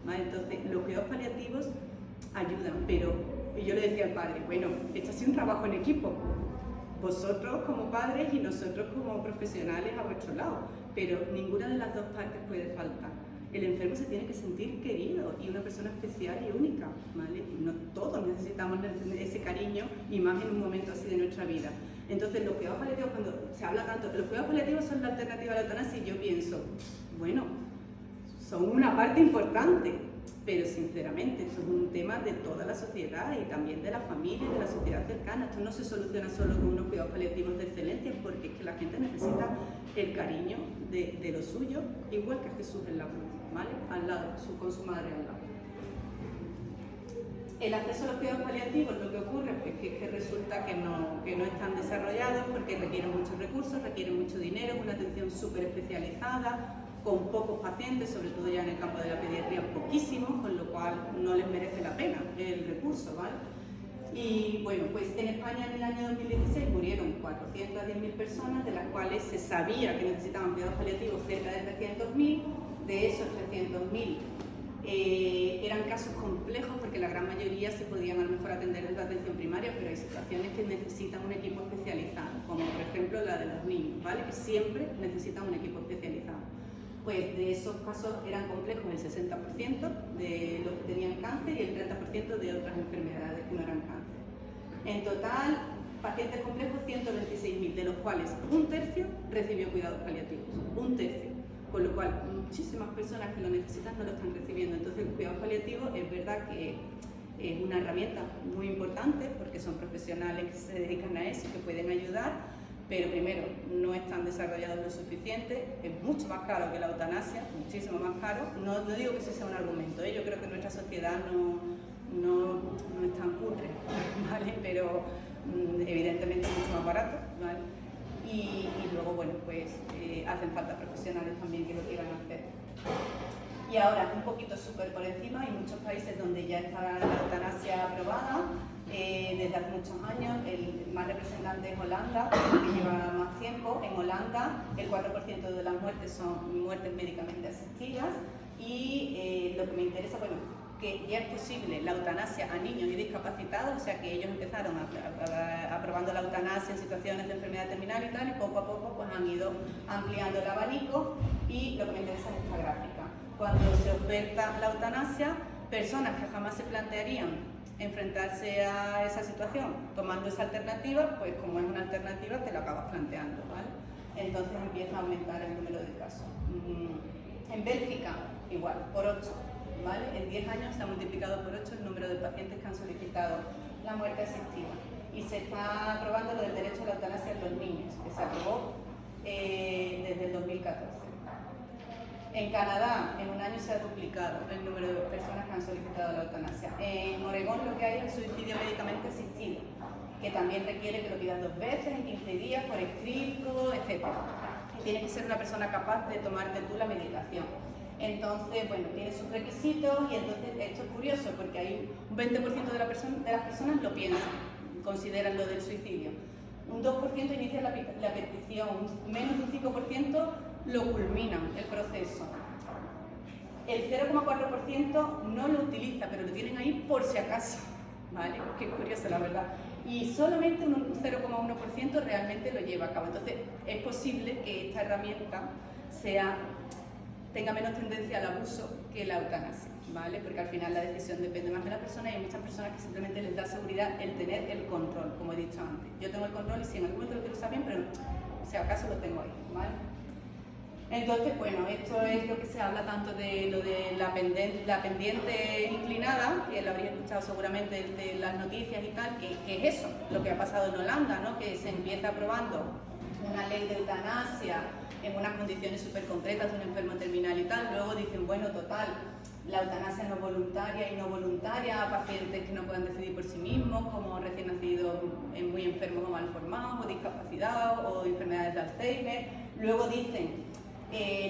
Speaker 1: ¿vale? Entonces, los cuidados paliativos ayudan, pero yo le decía al padre, bueno, esto ha sido un trabajo en equipo, vosotros como padres y nosotros como profesionales a vuestro lado, pero ninguna de las dos partes puede faltar. El enfermo se tiene que sentir querido y una persona especial y única, ¿vale? No todos necesitamos ese cariño y más en un momento así de nuestra vida. Entonces, los cuidados paliativos, cuando se habla tanto, los cuidados paliativos son la alternativa a la eutanasia y yo pienso, bueno, son una parte importante, pero sinceramente esto es un tema de toda la sociedad y también de la familia y de la sociedad cercana. Esto no se soluciona solo con unos cuidados paliativos de excelencia, porque es que la gente necesita el cariño de lo suyo, igual que Jesús en la cruz, ¿vale? Al lado, con su madre al lado. El acceso a los cuidados paliativos, lo que ocurre pues, que resulta que no están desarrollados porque requieren muchos recursos, requieren mucho dinero, una atención súper especializada, con pocos pacientes, sobre todo ya en el campo de la pediatría poquísimos, con lo cual no les merece la pena el recurso, ¿vale? Y bueno, pues en España en el año 2016 murieron 410.000 personas, de las cuales se sabía que necesitaban cuidados paliativos cerca de 300.000, de esos 300.000 eran casos complejos porque la gran mayoría se podían a lo mejor atender desde la atención primaria, pero hay situaciones que necesitan un equipo especializado, como por ejemplo la de los niños, ¿vale? Que siempre necesitan un equipo especializado. Pues de esos casos eran complejos el 60% de los que tenían cáncer y el 30% de otras enfermedades que no eran cáncer. En total, pacientes complejos 126.000, de los cuales un tercio recibió cuidados paliativos, un tercio. Con lo cual, muchísimas personas que lo necesitan no lo están recibiendo. Entonces, el cuidado paliativo es verdad que es una herramienta muy importante porque son profesionales que se dedican a eso, que pueden ayudar, pero primero, no están desarrollados lo suficiente, es mucho más caro que la eutanasia, muchísimo más caro. No digo que ese sea un argumento, yo creo que nuestra sociedad no es tan cutre, ¿vale? Pero evidentemente es mucho más barato, ¿vale? Y luego, bueno, pues hacen falta profesionales también que lo quieran hacer. Y ahora, un poquito súper por encima, hay muchos países donde ya está la eutanasia aprobada desde hace muchos años. El más representante es Holanda, que lleva más tiempo. En Holanda, el 4% de las muertes son muertes médicamente asistidas. Y lo que me interesa, bueno, que ya es posible la eutanasia a niños y discapacitados, o sea que ellos empezaron aprobando la eutanasia en situaciones de enfermedad terminal y tal, y poco a poco pues han ido ampliando el abanico. Y lo que me interesa es esta gráfica. Cuando se oferta la eutanasia, personas que jamás se plantearían enfrentarse a esa situación tomando esa alternativa, pues como es una alternativa te la acabas planteando, ¿vale? Entonces empieza a aumentar el número de casos. En Bélgica, igual, por 8. ¿Vale? En 10 años se ha multiplicado por 8 el número de pacientes que han solicitado la muerte asistida. Y se está aprobando lo del derecho a la eutanasia en los niños, que se aprobó desde el 2014. En Canadá, en un año se ha duplicado el número de personas que han solicitado la eutanasia. En Oregón lo que hay es el suicidio médicamente asistido, que también requiere que lo pidas 2 veces en 15 días, por escrito, etc. Y tienes que ser una persona capaz de tomarte tú la medicación. Entonces, bueno, tiene sus requisitos y entonces esto es curioso porque hay un 20% de las personas lo piensan, consideran lo del suicidio. Un 2% inicia la petición, menos de un 5% lo culminan el proceso. El 0,4% no lo utiliza, pero lo tienen ahí por si acaso, ¿vale? Qué curioso, la verdad. Y solamente un 0,1% realmente lo lleva a cabo. Entonces, es posible que esta herramienta tenga menos tendencia al abuso que la eutanasia, ¿vale? Porque al final la decisión depende más de la persona y hay muchas personas que simplemente les da seguridad el tener el control, como he dicho antes. Yo tengo el control y si en algún momento lo quiero usar bien, pero si acaso lo tengo ahí, ¿vale? Entonces, bueno, esto es lo que se habla tanto de lo de la pendiente inclinada, que lo habréis escuchado seguramente de las noticias y tal, que es eso, lo que ha pasado en Holanda, ¿no? Que se empieza aprobando una ley de eutanasia en unas condiciones súper concretas de un enfermo terminal y tal, luego dicen, bueno, total, la eutanasia no voluntaria y no voluntaria, pacientes que no puedan decidir por sí mismos, como recién nacidos muy enfermos o malformados, o discapacitados, o enfermedades de Alzheimer. Luego dicen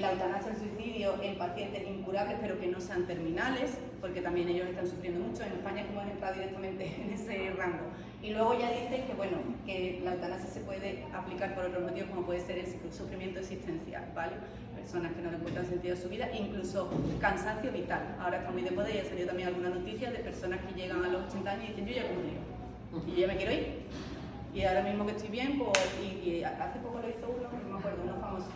Speaker 1: la eutanasia o el suicidio en pacientes incurables pero que no sean terminales, porque también ellos están sufriendo mucho. En España hemos entrado directamente en ese rango. Y luego ya dicen que, bueno, que la eutanasia se puede aplicar por otros motivos, como puede ser el sufrimiento existencial, ¿vale? Personas que no le encuentran sentido a su vida, incluso cansancio vital. Ahora está muy de moda y ha salido también alguna noticia de personas que llegan a los 80 años y dicen, yo ya he cumplido, y yo ya me quiero ir. Y ahora mismo que estoy bien, pues, y hace poco lo hizo uno, no me acuerdo, uno famoso.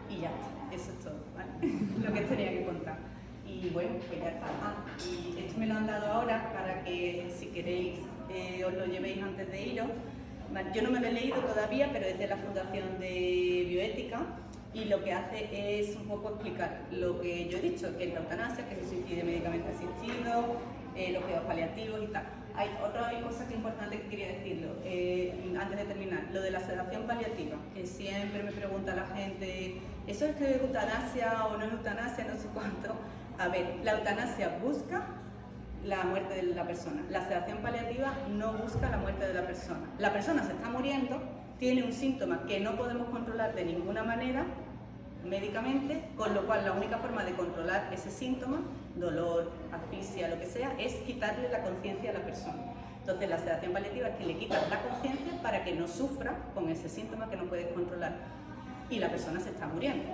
Speaker 1: Y ya está, eso es todo, ¿vale? Lo que tenía que contar. Y bueno, pues ya está. Y esto me lo han dado ahora para que, si queréis, os lo llevéis antes de iros. Vale, yo no me lo he leído todavía, pero es de la Fundación de Bioética y lo que hace es un poco explicar lo que yo he dicho, que es la eutanasia, que es el suicidio médicamente asistido, los cuidados paliativos y tal. Hay otra cosa que es importante que quería decirlo, antes de terminar, lo de la sedación paliativa, que siempre me pregunta la gente, ¿eso es que es eutanasia o no es eutanasia? No sé cuánto. A ver, la eutanasia busca la muerte de la persona, la sedación paliativa no busca la muerte de la persona. La persona se está muriendo, tiene un síntoma que no podemos controlar de ninguna manera médicamente, con lo cual la única forma de controlar ese síntoma, dolor, asfixia, lo que sea, es quitarle la conciencia a la persona. Entonces la sedación paliativa es que le quitas la conciencia para que no sufra con ese síntoma que no puedes controlar. Y la persona se está muriendo,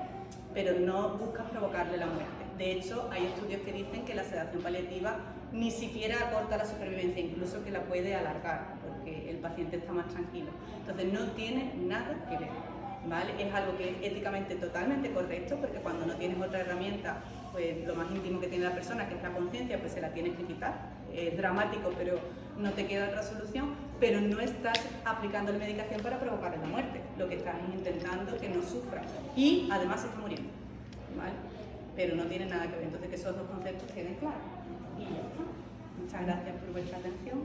Speaker 1: pero no buscas provocarle la muerte. De hecho, hay estudios que dicen que la sedación paliativa ni siquiera acorta la supervivencia, incluso que la puede alargar, porque el paciente está más tranquilo. Entonces no tiene nada que ver, ¿vale? Es algo que es éticamente totalmente correcto, porque cuando no tienes otra herramienta, pues lo más íntimo que tiene la persona, que es la conciencia, pues se la tienes que quitar. Es dramático, pero no te queda otra solución, pero no estás aplicando la medicación para provocarle la muerte. Lo que estás es intentando que no sufra y además se está muriendo, ¿vale? Pero no tiene nada que ver. Entonces que esos dos conceptos queden claros. Y ya está. Muchas gracias por vuestra atención.